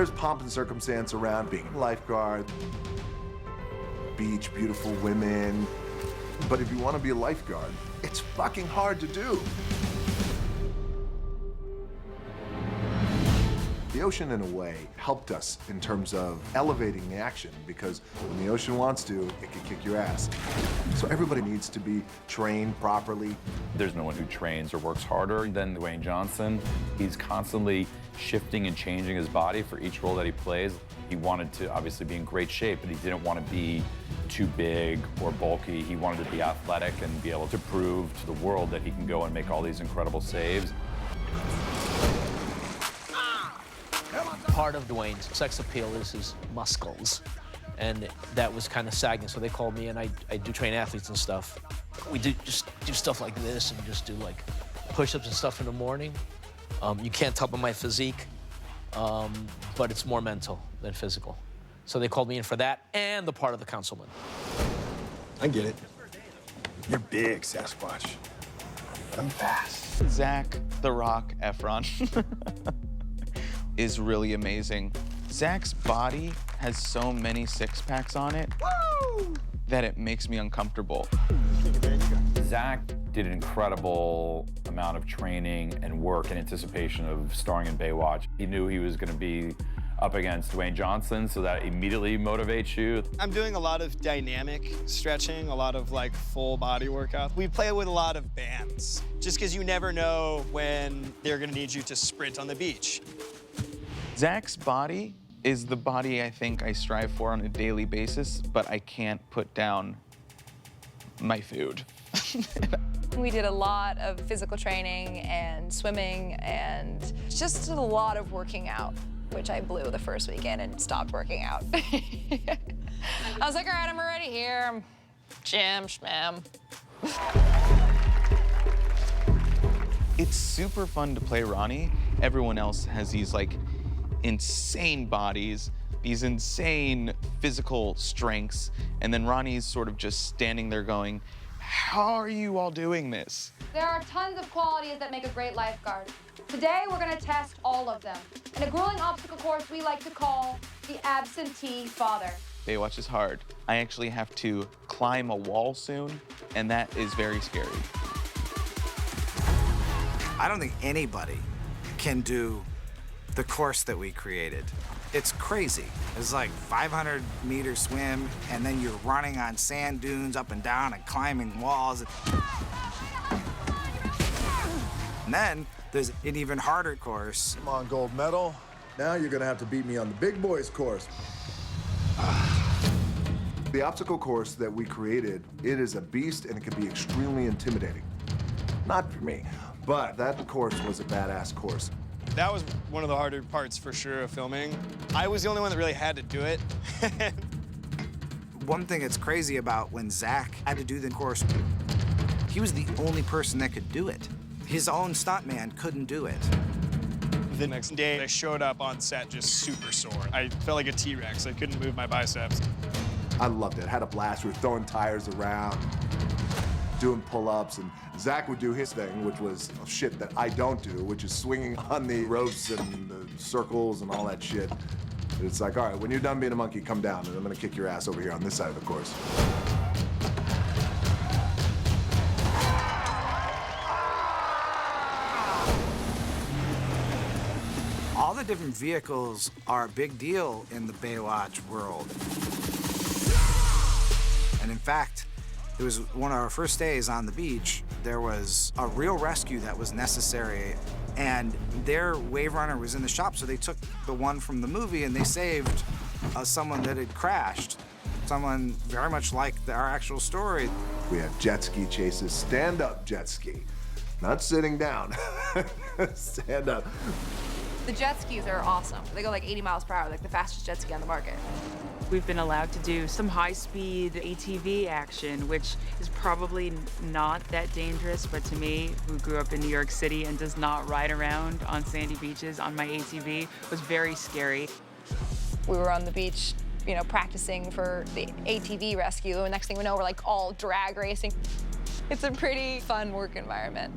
There's pomp and circumstance around being a lifeguard, beach, beautiful women. But if you want to be a lifeguard, it's fucking hard to do. The ocean, in a way, helped us in terms of elevating the action, because when the ocean wants to, it can kick your ass. So everybody needs to be trained properly. There's no one who trains or works harder than Dwayne Johnson. He's constantly shifting and changing his body for each role that he plays. He wanted to obviously be in great shape, but he didn't want to be too big or bulky. He wanted to be athletic and be able to prove to the world that he can go and make all these incredible saves. Part of Dwayne's sex appeal is his muscles, and that was kind of sagging, so they called me, and I do train athletes and stuff. We just do stuff like this and just do like push-ups and stuff in the morning. You can't tell by my physique, but it's more mental than physical. So they called me in for that and the part of the councilman. I get it. You're big, Sasquatch. I'm fast. Zac "The Rock" Efron is really amazing. Zac's body has so many six-packs on it that it makes me uncomfortable. Zac did an incredible amount of training and work in anticipation of starring in Baywatch. He knew he was going to be up against Dwayne Johnson, so that immediately motivates you. I'm doing a lot of dynamic stretching, a lot of like full body workout. We play with a lot of bands, just because you never know when they're gonna need you to sprint on the beach. Zac's body is the body I think I strive for on a daily basis, but I can't put down my food. We did a lot of physical training and swimming and just a lot of working out, which I blew the first weekend and stopped working out. I was like, all right, I'm already here. I'm Jim, schmam. It's super fun to play Ronnie. Everyone else has these like insane bodies, these insane physical strengths, and then Ronnie's sort of just standing there going, how are you all doing this? There are tons of qualities that make a great lifeguard. Today, we're gonna test all of them in a grueling obstacle course we like to call the absentee father. Baywatch is hard. I actually have to climb a wall soon, and that is very scary. I don't think anybody can do the course that we created. It's crazy. It's like 500-meter swim, and then you're running on sand dunes up and down and climbing walls. And then there's an even harder course. Come on, gold medal. Now you're gonna have to beat me on the big boys course. The obstacle course that we created, it is a beast and it can be extremely intimidating. Not for me, but that course was a badass course. That was one of the harder parts for sure of filming. I was the only one that really had to do it. One thing that's crazy about when Zac had to do the course, he was the only person that could do it. His own stuntman couldn't do it. The next day, I showed up on set just super sore. I felt like a T-Rex. I couldn't move my biceps. I loved it. Had a blast. We were throwing tires around, doing pull-ups, and Zac would do his thing, which was shit that I don't do, which is swinging on the ropes and the circles and all that shit. It's like, all right, when you're done being a monkey, come down, and I'm gonna kick your ass over here on this side of the course. All the different vehicles are a big deal in the Baywatch world. And in fact, it was one of our first days on the beach. There was a real rescue that was necessary, and their wave runner was in the shop, so they took the one from the movie and they saved someone that had crashed. Someone very much like our actual story. We had jet ski chases, stand-up jet ski, not sitting down, stand up. The jet skis are awesome. They go like 80 miles per hour, like the fastest jet ski on the market. We've been allowed to do some high-speed ATV action, which is probably not that dangerous, but to me, who grew up in New York City and does not ride around on sandy beaches on my ATV, was very scary. We were on the beach, you know, practicing for the ATV rescue, and next thing we know, we're like all drag racing. It's a pretty fun work environment.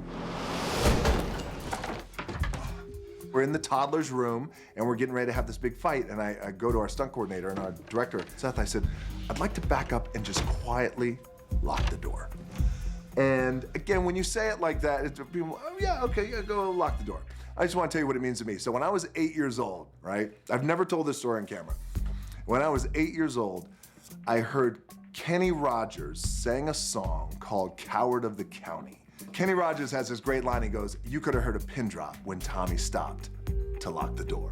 We're in the toddler's room, and we're getting ready to have this big fight, and I go to our stunt coordinator and our director, Seth, I said, I'd like to back up and just quietly lock the door. And again, when you say it like that, it's people, oh yeah, okay, yeah, go lock the door. I just want to tell you what it means to me. So when I was 8 years old, right? I've never told this story on camera. When I was 8 years old, I heard Kenny Rogers sang a song called Coward of the County. Kenny Rogers has this great line, he goes, you could have heard a pin drop when Tommy stopped to lock the door.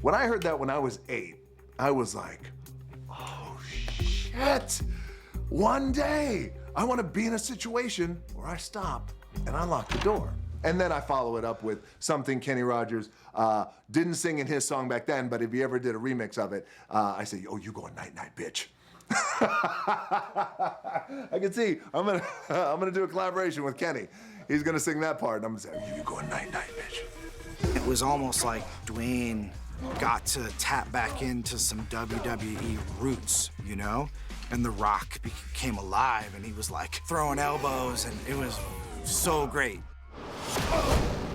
When I heard that when I was 8, I was like, oh shit, one day I want to be in a situation where I stop and I lock the door. And then I follow it up with something Kenny Rogers didn't sing in his song back then, but if he ever did a remix of it, I say, oh, you going night-night, bitch. I can see, I'm gonna do a collaboration with Kenny. He's gonna sing that part, and I'm gonna say, you going night-night, bitch. It was almost like Dwayne got to tap back into some WWE roots, you know? And The Rock became alive, and he was like throwing elbows, and it was so great.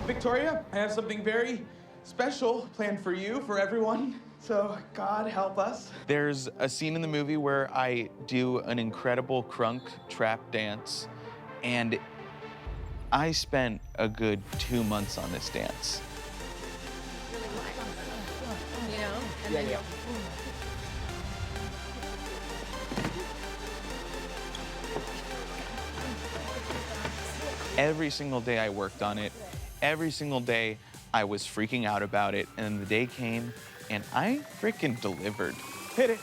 Victoria, I have something very special planned for you, for everyone. So God help us. There's a scene in the movie where I do an incredible crunk trap dance, and I spent a good 2 months on this dance. You know? And then you'll... Every single day I worked on it. Every single day I was freaking out about it, and the day came and I freaking delivered. Hit it.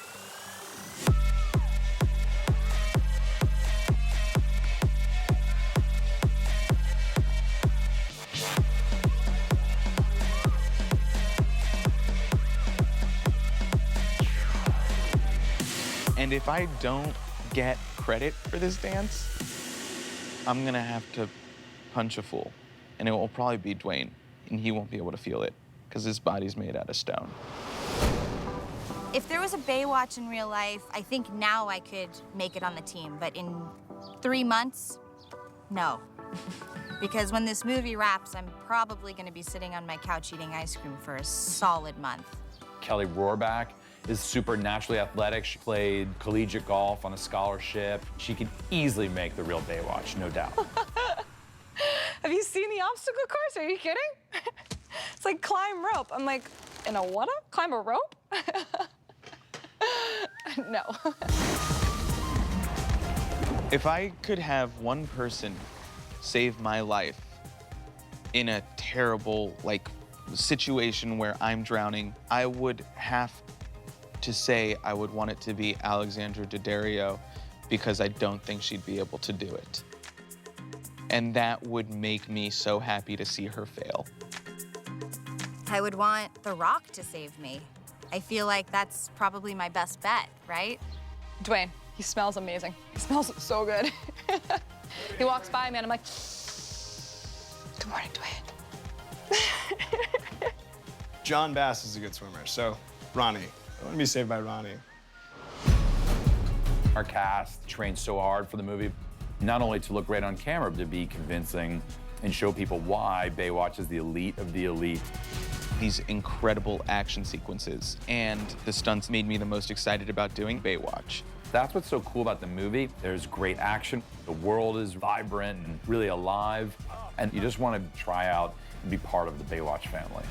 And if I don't get credit for this dance, I'm gonna have to punch a fool. And it will probably be Dwayne, and he won't be able to feel it because his body's made out of stone. If there was a Baywatch in real life, I think now I could make it on the team, but in 3 months, no. Because when this movie wraps, I'm probably gonna be sitting on my couch eating ice cream for a solid month. Kelly Rohrbach is super naturally athletic. She played collegiate golf on a scholarship. She could easily make the real Baywatch, no doubt. Have you seen the obstacle course? Are you kidding? It's like climb rope. I'm like, in a what? Climb a rope? No. If I could have one person save my life in a terrible, situation where I'm drowning, I would have to say I would want it to be Alexandra Daddario because I don't think she'd be able to do it. And that would make me so happy to see her fail. I would want The Rock to save me. I feel like that's probably my best bet, right? Dwayne, he smells amazing. He smells so good. He walks by me and I'm like, good morning, Dwayne. John Bass is a good swimmer, so Ronnie. I want to be saved by Ronnie. Our cast trained so hard for the movie, not only to look great on camera, but to be convincing and show people why Baywatch is the elite of the elite. These incredible action sequences, and the stunts made me the most excited about doing Baywatch. That's what's so cool about the movie. There's great action. The world is vibrant and really alive, and you just want to try out and be part of the Baywatch family.